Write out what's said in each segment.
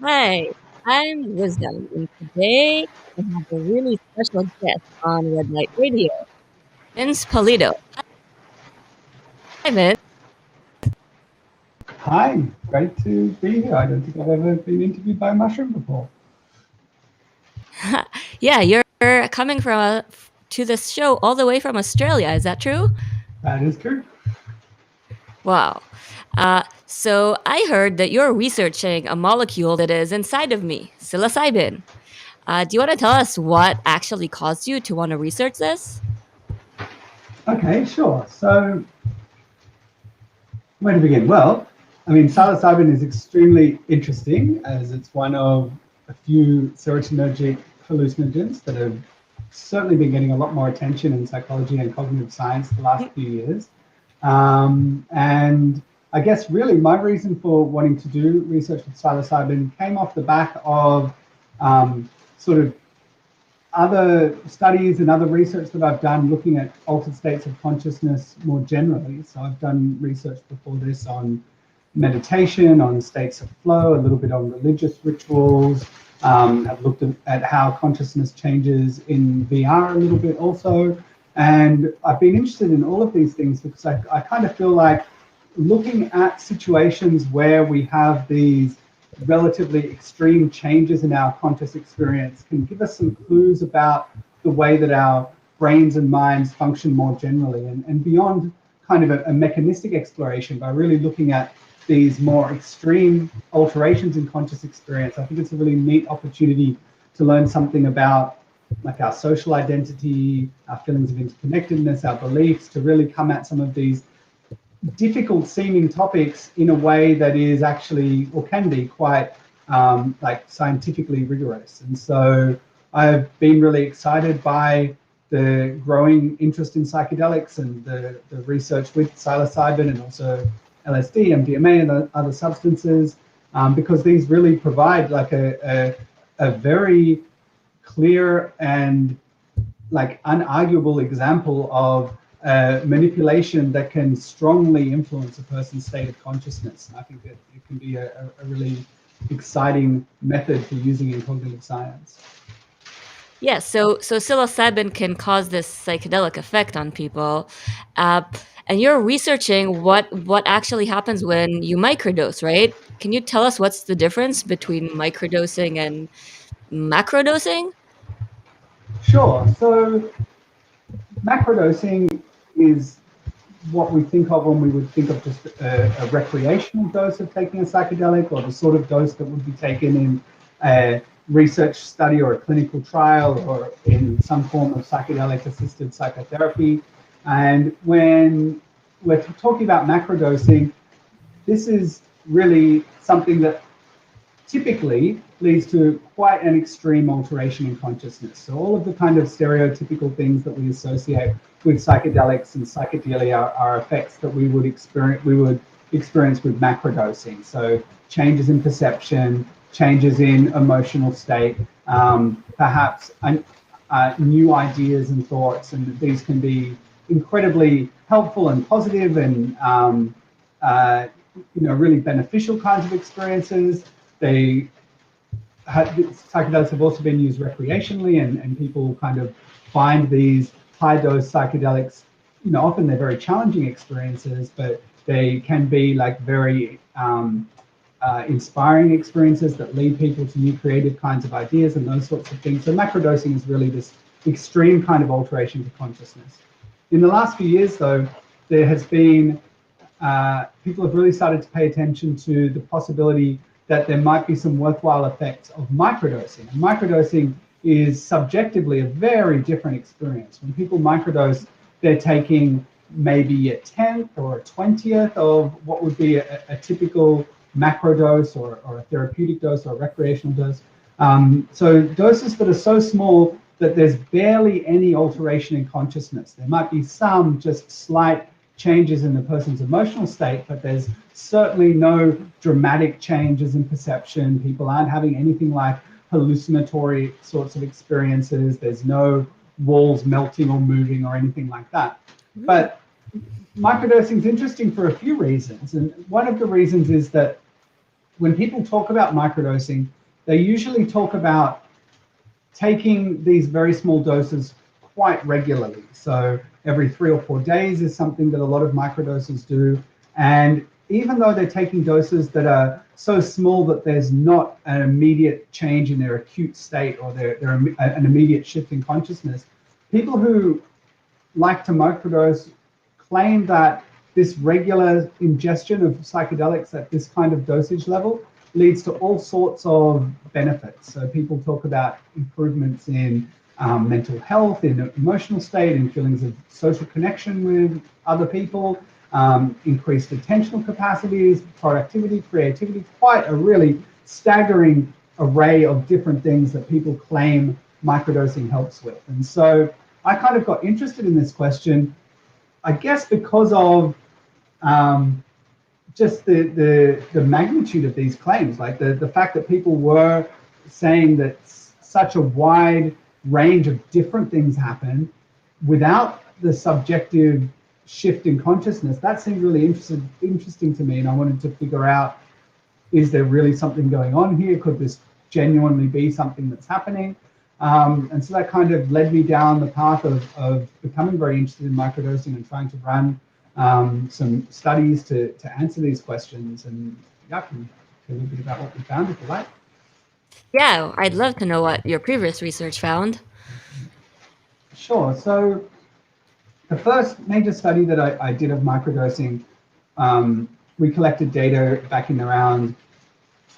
Hi, I'm Wisdom, and today I have a really special guest on Red Light Radio, Vince Polito. Hi, Vince. Hi, great to be here. I don't think I've ever been interviewed by a mushroom before. Yeah, you're coming to this show all the way from Australia. Is that true? That is true. Wow. So I heard that you're researching a molecule that is inside of me, psilocybin. Do you want to tell us what actually caused you to want to research this? Okay, sure. So, where to begin? Well, I mean, psilocybin is extremely interesting as it's one of a few serotonergic hallucinogens that have certainly been getting a lot more attention in psychology and cognitive science the last few years. And I guess really my reason for wanting to do research with psilocybin came off the back of sort of other studies and other research that I've done looking at altered states of consciousness more generally. So I've done research before this on meditation, on states of flow, a little bit on religious rituals. I've looked at how consciousness changes in VR a little bit also. And I've been interested in all of these things because I kind of feel like looking at situations where we have these relatively extreme changes in our conscious experience can give us some clues about the way that our brains and minds function more generally and beyond kind of a mechanistic exploration by really looking at these more extreme alterations in conscious experience. I think it's a really neat opportunity to learn something about like our social identity, our feelings of interconnectedness, our beliefs, to really come at some of these difficult seeming topics in a way that is actually or can be quite like scientifically rigorous. And so I've been really excited by the growing interest in psychedelics and the research with psilocybin and also LSD, MDMA, and the other substances, because these really provide like a very clear and like unarguable example of manipulation that can strongly influence a person's state of consciousness. I think that it can be a really exciting method for using in cognitive science. Yeah, so psilocybin can cause this psychedelic effect on people, uh, and you're researching what actually happens when you microdose, right? Can you tell us what's the difference between microdosing and macrodosing? Sure. So macrodosing is what we think of when we would think of just a recreational dose of taking a psychedelic, or the sort of dose that would be taken in a research study or a clinical trial or in some form of psychedelic assisted psychotherapy. And when we're talking about macrodosing, this is really something that typically leads to quite an extreme alteration in consciousness. So all of the kind of stereotypical things that we associate with psychedelics and psychedelia are effects that we would experience with macrodosing. So changes in perception, changes in emotional state, perhaps new ideas and thoughts, and these can be incredibly helpful and positive and really beneficial kinds of experiences. Psychedelics have also been used recreationally, and people kind of find these high dose psychedelics, often they're very challenging experiences, but they can be like very inspiring experiences that lead people to new creative kinds of ideas and those sorts of things. So macrodosing is really this extreme kind of alteration to consciousness. In the last few years, though, there has been people have really started to pay attention to the possibility that there might be some worthwhile effects of microdosing. And microdosing is subjectively a very different experience. When people microdose, they're taking maybe a tenth or a 20th of what would be a typical macro dose or a therapeutic dose or a recreational dose. So doses that are so small that there's barely any alteration in consciousness. There might be some just slight changes in the person's emotional state, but there's certainly no dramatic changes in perception. People aren't having anything like hallucinatory sorts of experiences. There's no walls melting or moving or anything like that. But microdosing is interesting for a few reasons. And one of the reasons is that when people talk about microdosing, they usually talk about taking these very small doses quite regularly. So every 3 or 4 days is something that a lot of microdosers do. And even though they're taking doses that are so small that there's not an immediate change in their acute state or an immediate shift in consciousness, people who like to microdose claim that this regular ingestion of psychedelics at this kind of dosage level leads to all sorts of benefits. So people talk about improvements in mental health, in emotional state, in feelings of social connection with other people, increased attentional capacities, productivity, creativity, quite a really staggering array of different things that people claim microdosing helps with. And so I kind of got interested in this question, I guess because of just the magnitude of these claims, like the fact that people were saying that such a wide range of different things happen without the subjective shift in consciousness. That seemed really interesting to me, and I wanted to figure out, is there really something going on here? Could this genuinely be something that's happening? And so that kind of led me down the path of becoming very interested in microdosing and trying to run some studies to answer these questions. And yeah, I can tell you a bit about what we found if you like. Yeah, I'd love to know what your previous research found. Sure. So the first major study that I did of microdosing, we collected data back in around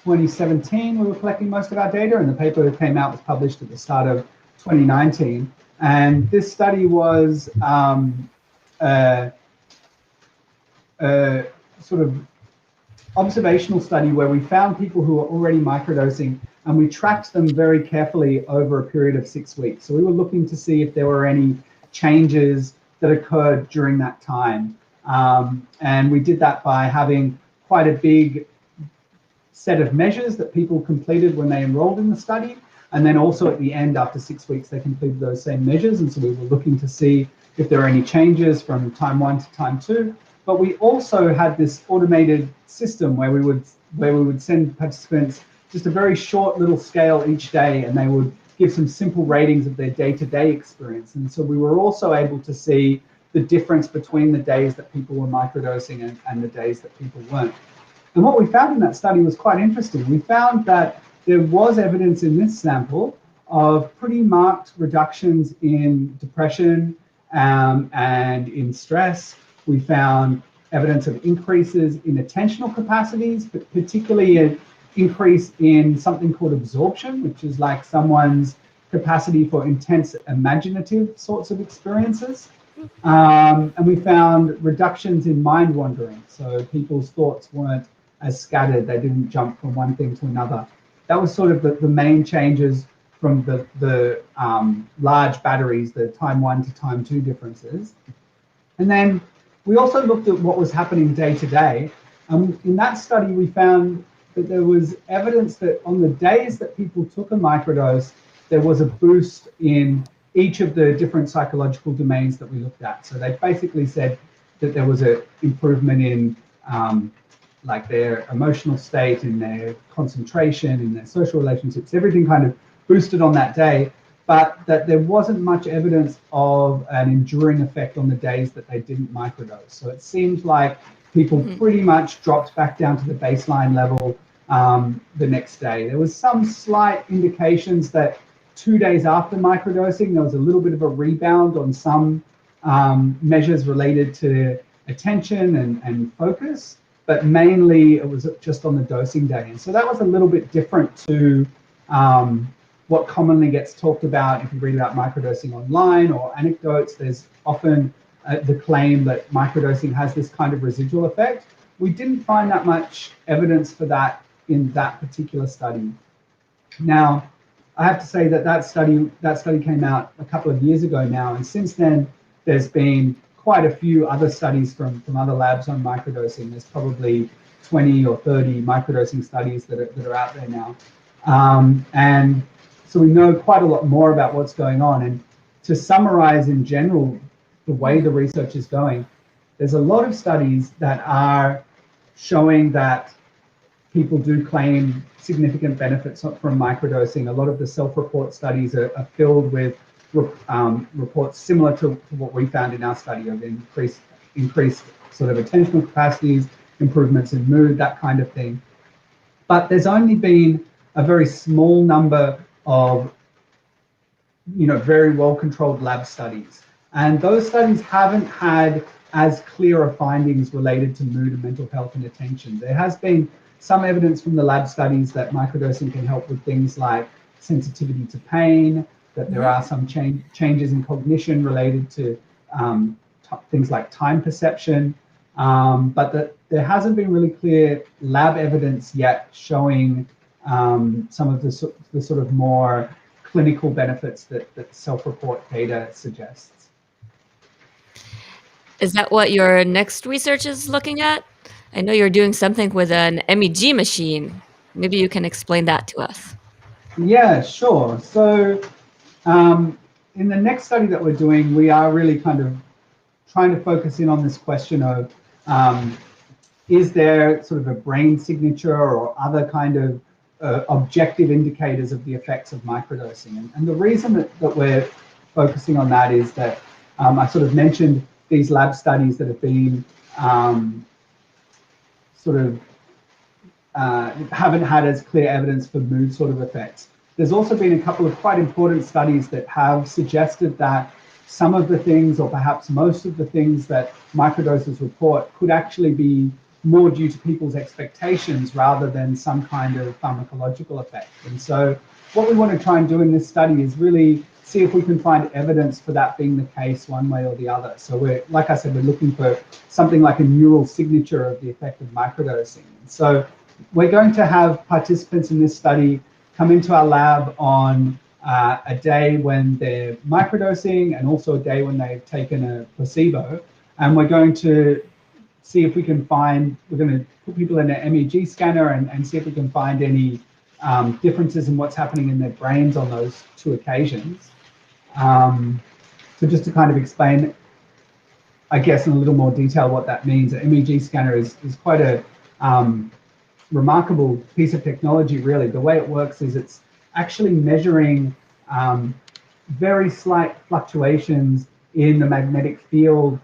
2017. We were collecting most of our data, and the paper that came out was published at the start of 2019. And this study was a sort of observational study where we found people who were already microdosing, and we tracked them very carefully over a period of 6 weeks. So we were looking to see if there were any changes that occurred during that time. And we did that by having quite a big set of measures that people completed when they enrolled in the study. And then also at the end, after 6 weeks, they completed those same measures. And so we were looking to see if there are any changes from time 1 to time 2. But we also had this automated system where we would send participants just a very short little scale each day, and they would give some simple ratings of their day-to-day experience. And so we were also able to see the difference between the days that people were microdosing and the days that people weren't. And what we found in that study was quite interesting. We found that there was evidence in this sample of pretty marked reductions in depression and in stress. We found evidence of increases in attentional capacities, but particularly an increase in something called absorption, which is like someone's capacity for intense imaginative sorts of experiences. And we found reductions in mind wandering. So people's thoughts weren't as scattered, they didn't jump from one thing to another. That was sort of the main changes from the large batteries, the time 1 to time 2 differences. And then we also looked at what was happening day to day. In that study, we found that there was evidence that on the days that people took a microdose, there was a boost in each of the different psychological domains that we looked at. So they basically said that there was an improvement in like their emotional state, in their concentration, in their social relationships, everything kind of boosted on that day, but that there wasn't much evidence of an enduring effect on the days that they didn't microdose. So it seemed like people pretty much dropped back down to the baseline level the next day. There was some slight indications that 2 days after microdosing, there was a little bit of a rebound on some measures related to attention and focus, but mainly it was just on the dosing day. And so that was a little bit different to what commonly gets talked about if you read about microdosing online or anecdotes. There's often the claim that microdosing has this kind of residual effect. We didn't find that much evidence for that in that particular study. Now, I have to say that that study came out a couple of years ago now, and since then there's been quite a few other studies from other labs on microdosing. There's probably 20 or 30 microdosing studies that are out there now. And so we know quite a lot more about what's going on. And to summarize in general the way the research is going, there's a lot of studies that are showing that people do claim significant benefits from microdosing. A lot of the self-report studies are filled with reports similar to what we found in our study of increased sort of attentional capacities, improvements in mood, that kind of thing. But there's only been a very small number of very well-controlled lab studies. And those studies haven't had as clear findings related to mood and mental health and attention. There has been some evidence from the lab studies that microdosing can help with things like sensitivity to pain, that there are some changes in cognition related to things like time perception, but that there hasn't been really clear lab evidence yet showing some of the sort of more clinical benefits that self-report data suggests. Is that what your next research is looking at? I know you're doing something with an MEG machine. Maybe you can explain that to us. Yeah, sure. So in the next study that we're doing, we are really kind of trying to focus in on this question of is there sort of a brain signature or other kind of objective indicators of the effects of microdosing. And the reason that we're focusing on that is that I sort of mentioned these lab studies that have been haven't had as clear evidence for mood sort of effects. There's also been a couple of quite important studies that have suggested that some of the things, or perhaps most of the things that microdoses report could actually be more due to people's expectations rather than some kind of pharmacological effect. And so what we want to try and do in this study is really see if we can find evidence for that being the case one way or the other. So we're, like I said, we're looking for something like a neural signature of the effect of microdosing. And so we're going to have participants in this study come into our lab on a day when they're microdosing and also a day when they've taken a placebo. And we're going to see if we can find, we're going to put people in an MEG scanner and see if we can find any differences in what's happening in their brains on those two occasions. So just to kind of explain, I guess, in a little more detail what that means, an MEG scanner is quite a remarkable piece of technology, really. The way it works is it's actually measuring very slight fluctuations in the magnetic field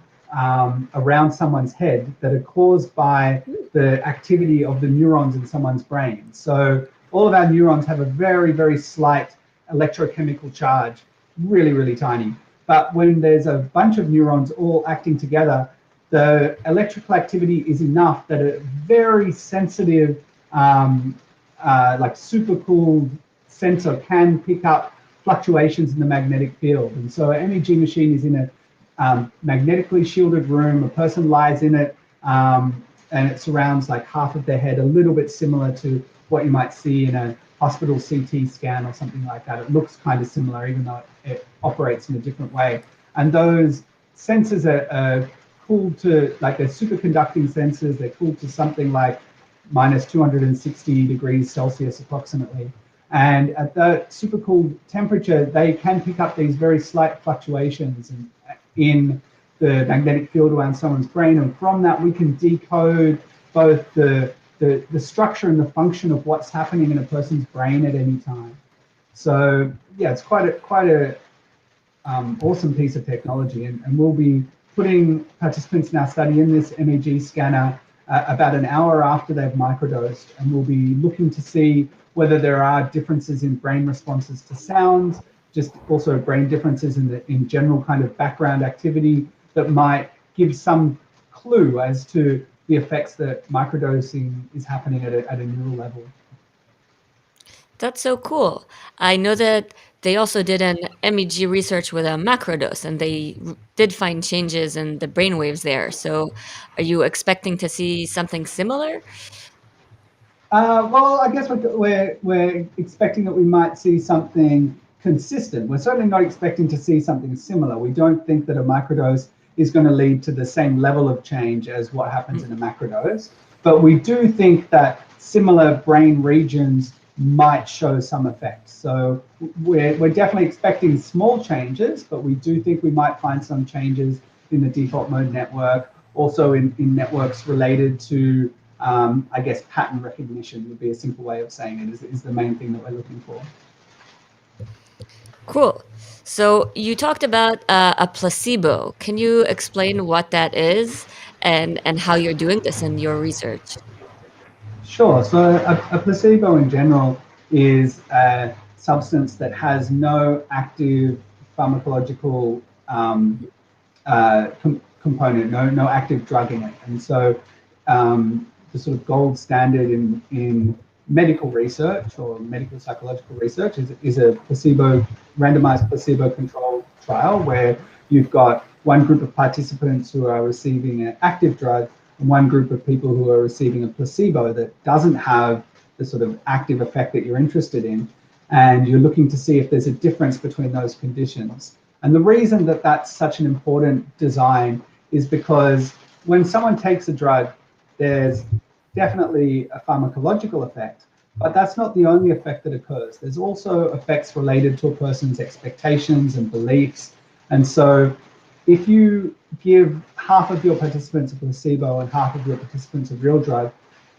around someone's head that are caused by the activity of the neurons in someone's brain. So all of our neurons have a very, very slight electrochemical charge, really, really tiny. But when there's a bunch of neurons all acting together, the electrical activity is enough that a very sensitive, like supercooled sensor can pick up fluctuations in the magnetic field. And so an MEG machine is in a magnetically shielded room, a person lies in it, and it surrounds like half of their head, a little bit similar to what you might see in a hospital CT scan or something like that. It looks kind of similar, even though it operates in a different way. And those sensors are cooled to, like, they're superconducting sensors. They're cooled to something like minus 260 degrees Celsius approximately. And at that supercooled temperature, they can pick up these very slight fluctuations in the magnetic field around someone's brain. And from that, we can decode both the structure and the function of what's happening in a person's brain at any time. So yeah, it's quite a awesome piece of technology. And we'll be putting participants in our study in this MEG scanner about an hour after they've microdosed, and we'll be looking to see whether there are differences in brain responses to sound, just also brain differences in general kind of background activity that might give some clue as to the effects that microdosing is happening at a neural level. That's so cool. I know that they also did an MEG research with a macrodose, and they did find changes in the brain waves there. So are you expecting to see something similar? Well, I guess we're expecting that we might see something consistent. We're certainly not expecting to see something similar. We don't think that a microdose is going to lead to the same level of change as what happens in a macrodose. But we do think that similar brain regions might show some effects. So we're definitely expecting small changes, but we do think we might find some changes in the default mode network, also in networks related to I guess pattern recognition would be a simple way of saying it, is the main thing that we're looking for. Cool. So you talked about a placebo. Can you explain what that is and how you're doing this in your research? Sure. So a placebo in general is a substance that has no active pharmacological component, no active drug in it. And so the sort of gold standard in medical research or medical psychological research is a randomized placebo controlled trial where you've got one group of participants who are receiving an active drug and one group of people who are receiving a placebo that doesn't have the sort of active effect that you're interested in. And you're looking to see if there's a difference between those conditions. And the reason that that's such an important design is because when someone takes a drug, there's definitely a pharmacological effect, but that's not the only effect that occurs. There's also effects related to a person's expectations and beliefs. And so if you give half of your participants a placebo and half of your participants a real drug,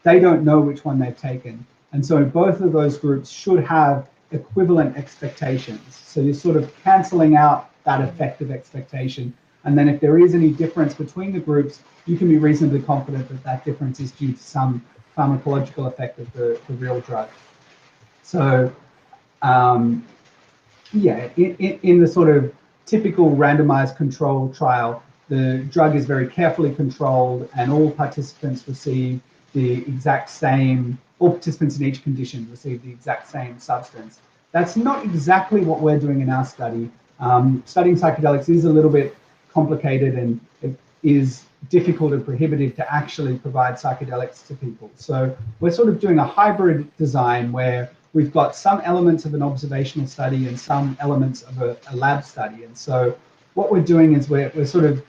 they don't know which one they've taken. And so both of those groups should have equivalent expectations. So you're sort of canceling out that effect of expectation. And then if there is any difference between the groups, you can be reasonably confident that that difference is due to some pharmacological effect of the real drug. So yeah, in the sort of typical randomized control trial, the drug is very carefully controlled and all participants receive the exact same, all participants in each condition receive the exact same substance. That's not exactly what we're doing in our study. Studying psychedelics is a little bit complicated and it is difficult and prohibitive to actually provide psychedelics to people. So we're sort of doing a hybrid design where we've got some elements of an observational study and some elements of a lab study. And so what we're doing is we're sort of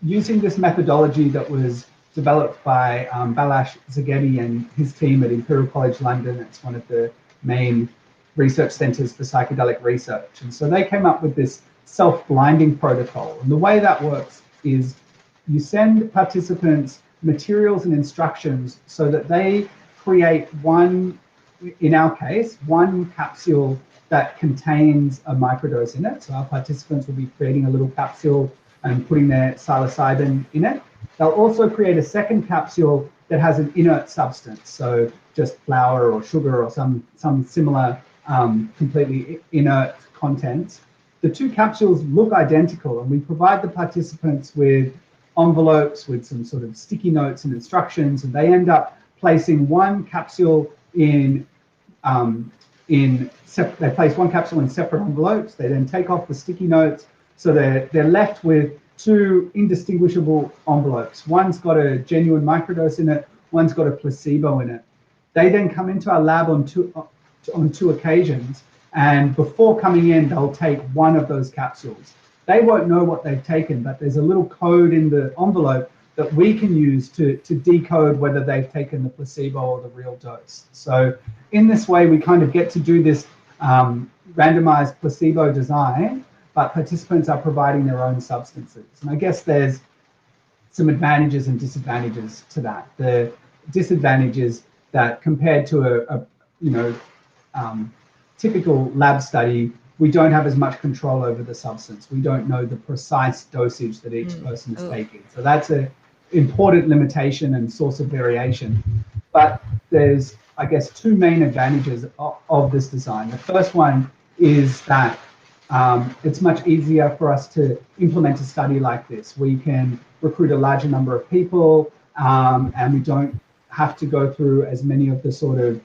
using this methodology that was developed by Balázs Szegedy and his team at Imperial College London. It's one of the main research centers for psychedelic research. And so they came up with this self-blinding protocol. And the way that works is you send participants materials and instructions so that they create one, in our case, one capsule that contains a microdose in it. So our participants will be creating a little capsule and putting their psilocybin in it. They'll also create a second capsule that has an inert substance, so just flour or sugar or some similar completely inert content. The two capsules look identical, and we provide the participants with envelopes with some sort of sticky notes and instructions, and they end up placing one capsule in they place one capsule in separate envelopes. They then take off the sticky notes, so they're left with two indistinguishable envelopes. One's got a genuine microdose in it, one's got a placebo in it. They then come into our lab on two occasions, and before coming in, they'll take one of those capsules. They won't know what they've taken, but there's a little code in the envelope that we can use to decode whether they've taken the placebo or the real dose. So in this way, we kind of get to do this randomized placebo design, but participants are providing their own substances. And I guess there's some advantages and disadvantages to that. The disadvantage is that compared to a typical lab study, we don't have as much control over the substance. We don't know the precise dosage that each person is taking. So that's an important limitation and source of variation. But there's, I guess, two main advantages of this design. The first one is that it's much easier for us to implement a study like this. We can recruit a larger number of people, and we don't have to go through as many of the sort of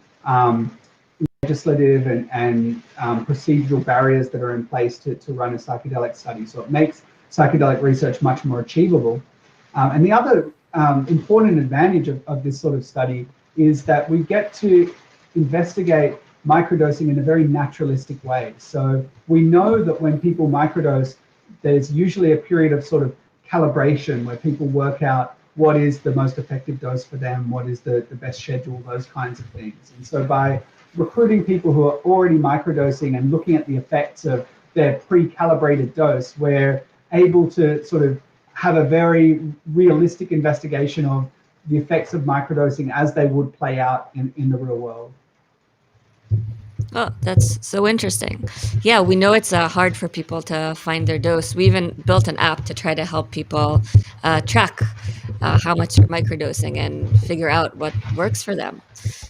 legislative and procedural barriers that are in place to run a psychedelic study. So it makes psychedelic research much more achievable. And the other important advantage of this sort of study is that we get to investigate microdosing in a very naturalistic way. So we know that when people microdose, there's usually a period of sort of calibration where people work out what is the most effective dose for them, what is the best schedule, those kinds of things. And so by recruiting people who are already microdosing and looking at the effects of their pre-calibrated dose, we're able to sort of have a very realistic investigation of the effects of microdosing as they would play out in the real world. Oh, that's so interesting. Yeah, we know it's hard for people to find their dose. We even built an app to try to help people track how much they're microdosing and figure out what works for them.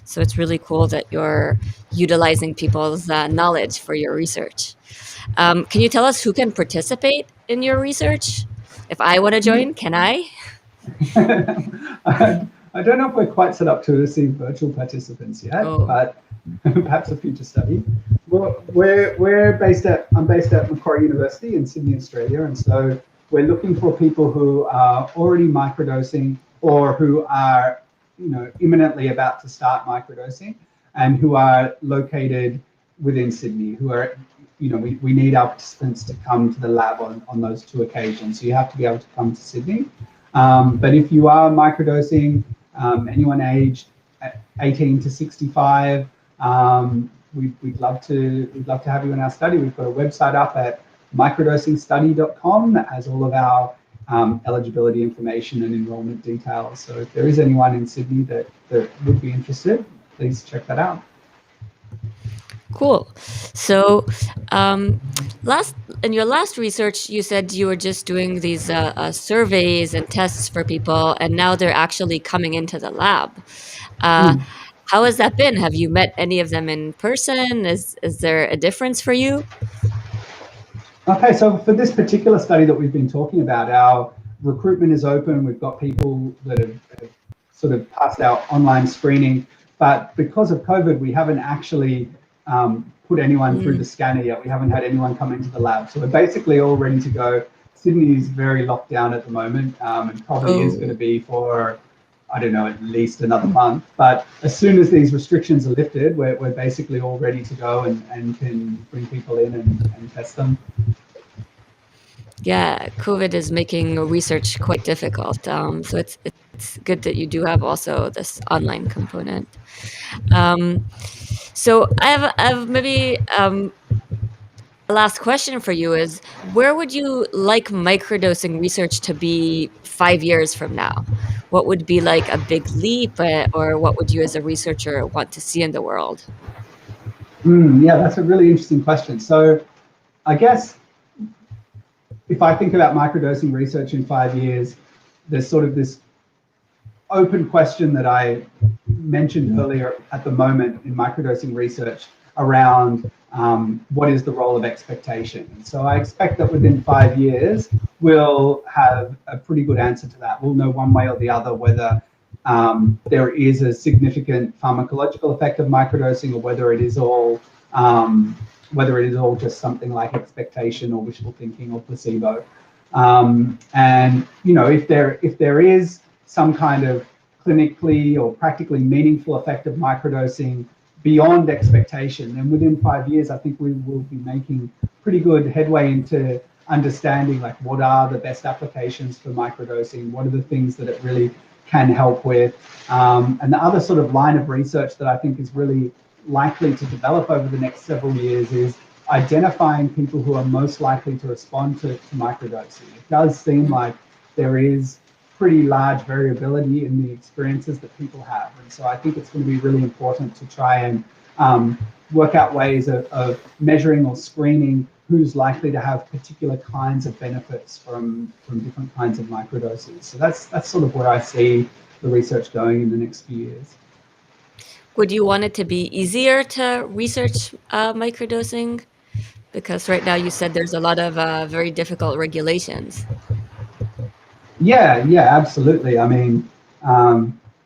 So it's really cool that you're utilizing people's knowledge for your research. Can you tell us who can participate in your research? If I want to join, can I? I don't know if we're quite set up to receive virtual participants yet, Oh, but perhaps a future study. Well, I'm based at Macquarie University in Sydney, Australia, and so we're looking for people who are already microdosing or who are, imminently about to start microdosing, and who are located within Sydney, who are, we need our participants to come to the lab on those 2 occasions. So you have to be able to come to Sydney. But if you are microdosing, anyone aged 18 to 65, we'd love to have you in our study. We've got a website up at microdosingstudy.com that has all of our eligibility information and enrollment details. So if there is anyone in Sydney that would be interested, please check that out. cool. So, in your last research, you said you were just doing these surveys and tests for people, and now they're actually coming into the lab. Uh, how has that been? Have you met any of them in person? Is there a difference for you? Okay, so for this particular study that we've been talking about, our recruitment is open. We've got people that have sort of passed our online screening, but because of COVID, we haven't actually put anyone through the scanner yet. We haven't had anyone come into the lab. So we're basically all ready to go. Sydney is very locked down at the moment, and probably is going to be for, I don't know, at least another month. But as soon as these restrictions are lifted, we're basically all ready to go and can bring people in and test them. Yeah, COVID is making research quite difficult. So it's good that you do have also this online component. So I have maybe a last question for you is, where would you like microdosing research to be 5 years from now? What would be like a big leap, or what would you as a researcher want to see in the world? Yeah, that's a really interesting question. So I guess if I think about microdosing research in 5 years, there's sort of this open question that I mentioned earlier at the moment in microdosing research around what is the role of expectation. And so I expect that within 5 years, we'll have a pretty good answer to that. We'll know one way or the other whether there is a significant pharmacological effect of microdosing, or whether it is all just something like expectation or wishful thinking or placebo. And if there is some kind of clinically or practically meaningful effect of microdosing beyond expectation, then within 5 years, I think we will be making pretty good headway into understanding like what are the best applications for microdosing, what are the things that it really can help with. And the other sort of line of research that I think is really likely to develop over the next several years is identifying people who are most likely to respond to microdosing. It does seem like there is pretty large variability in the experiences that people have. And so I think it's going to be really important to try and work out ways of measuring or screening who's likely to have particular kinds of benefits from different kinds of microdoses. So that's sort of where I see the research going in the next few years. Would you want it to be easier to research microdosing? Because right now you said there's a lot of very difficult regulations. Yeah, absolutely. I mean,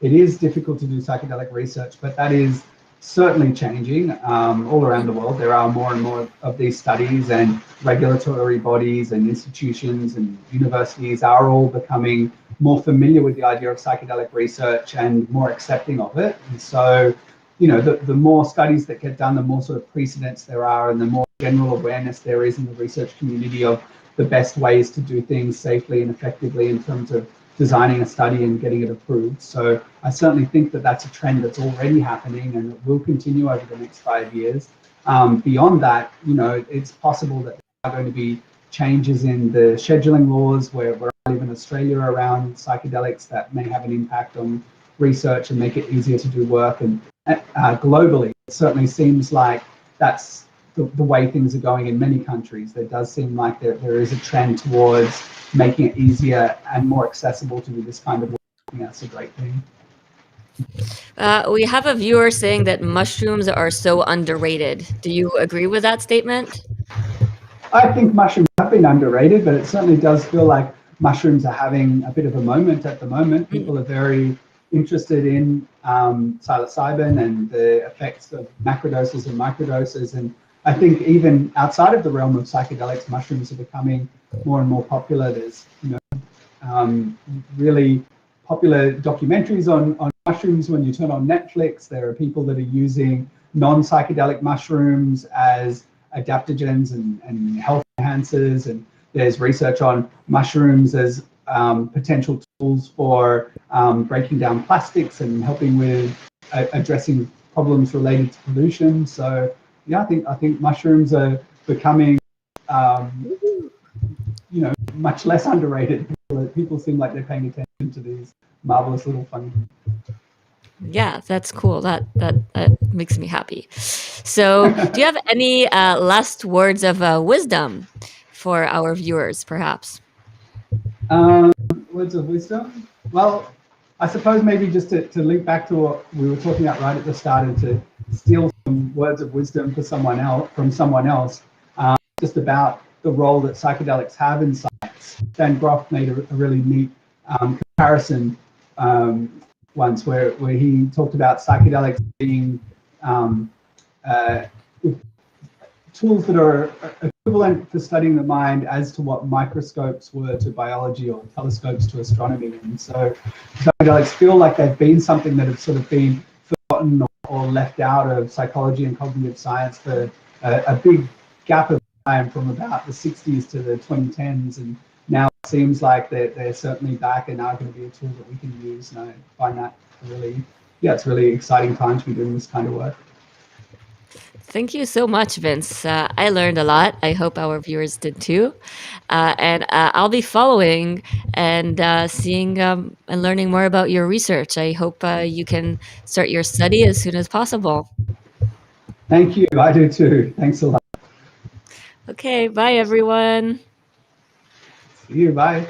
it is difficult to do psychedelic research, but that is certainly changing all around the world. There are more and more of these studies, and regulatory bodies and institutions and universities are all becoming more familiar with the idea of psychedelic research and more accepting of it. And so, the more studies that get done, the more sort of precedents there are, and the more general awareness there is in the research community of the best ways to do things safely and effectively in terms of designing a study and getting it approved. So I certainly think that that's a trend that's already happening, and it will continue over the next 5 years. Beyond that, it's possible that there are going to be changes in the scheduling laws where live in Australia around psychedelics that may have an impact on research and make it easier to do work. And globally, it certainly seems like that's the way things are going in many countries. There does seem like there is a trend towards making it easier and more accessible to do this kind of work. I think that's a great thing. We have a viewer saying that mushrooms are so underrated. Do you agree with that statement? I think mushrooms have been underrated, but it certainly does feel like mushrooms are having a bit of a moment at the moment. People are very interested in psilocybin and the effects of macrodoses and microdoses. And I think even outside of the realm of psychedelics, mushrooms are becoming more and more popular. There's really popular documentaries on mushrooms. When you turn on Netflix, there are people that are using non-psychedelic mushrooms as adaptogens and health enhancers, and there's research on mushrooms as potential tools for breaking down plastics and helping with addressing problems related to pollution. So yeah, I think mushrooms are becoming much less underrated. People seem like they're paying attention to these marvelous little fungi. Yeah, that's cool. That makes me happy. So, do you have any last words of wisdom for our viewers, perhaps? Words of wisdom? Well, I suppose maybe just to link back to what we were talking about right at the start, and to steal some words of wisdom from someone else, just about the role that psychedelics have in science. Dan Groff made a really neat comparison once where he talked about psychedelics being tools that are equivalent for studying the mind as to what microscopes were to biology or telescopes to astronomy. And so psychedelics feel like they've been something that have sort of been forgotten or left out of psychology and cognitive science for a big gap of time from about the 60s to the 2010s. And now it seems like they're certainly back and are going to be a tool that we can use. And I find that it's a really exciting time to be doing this kind of work. Thank you so much, Vince. I learned a lot. I hope our viewers did too. And I'll be following and seeing and learning more about your research. I hope you can start your study as soon as possible. Thank you. I do too. Thanks a lot. Okay, bye everyone. See you. Bye.